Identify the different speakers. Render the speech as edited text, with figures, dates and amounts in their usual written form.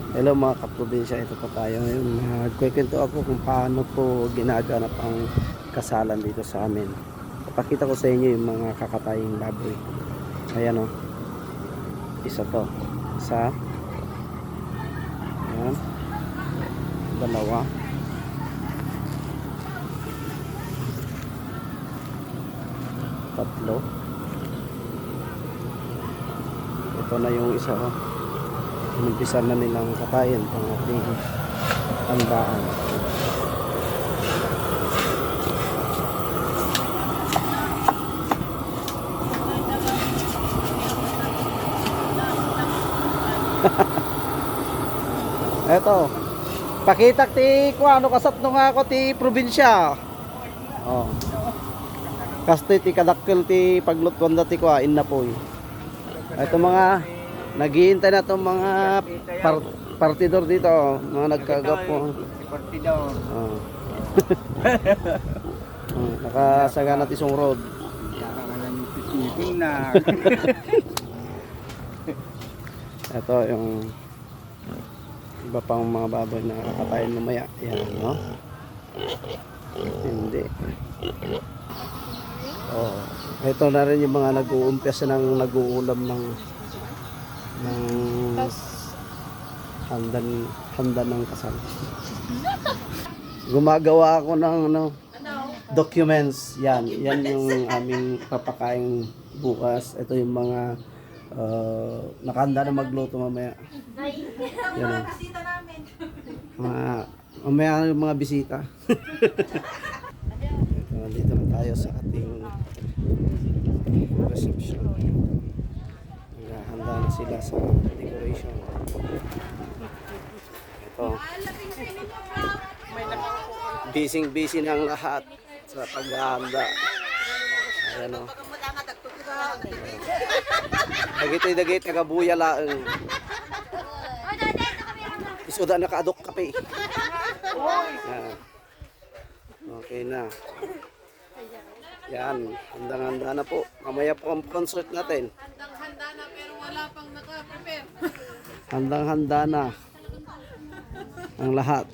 Speaker 1: Hello mga kaprobinsya, ito pa tayo ngayon. Magkwento ako kung paano po ginaganap ang kasalan dito sa amin. Papakita ko sa inyo yung mga kakataying baboy. Ayan o. Isa to. Isa. Ayan. Dalawa. Tatlo. Ito na yung isa o. Inumpisa na nilang kakain ang ating handaan. Eto, pakitak ti ko ano kasat nung ako ti probinsya. Oh. Kaste ti kadakkel ti paglutwan dati ko inna po. Ito mga naghihintay na itong mga partidor dito, mga nagkagap po.
Speaker 2: Partidor.
Speaker 1: Oh. Nakasagana tisong road.
Speaker 2: Nakakangan yung pipipin na.
Speaker 1: Ito yung iba pang mga baboy na kakatayin mamaya. Yan, no? Hindi. Oh, ito na rin yung mga nag-uumpisa ng nag-uulam ng handa ng kasal. Gumagawa ako ng documents. Yan yung aming papakain bukas. Ito yung mga nakahanda na magluto mamaya. Yan. Mamaya yung mga bisita. Dito na tayo sa ating reception. Handa na sila sa decoration. Ito. Busy ng lahat sa paghahanda. Ayan o. Dagitoy nagabuya laeng. Isuda na kaadok kape. Yan. Okay na. Yan, handang-handa na po. Mamaya po ang concert natin.
Speaker 3: Handang-handa na pero wala pang naka-prepare.
Speaker 1: Handang-handa na ang lahat.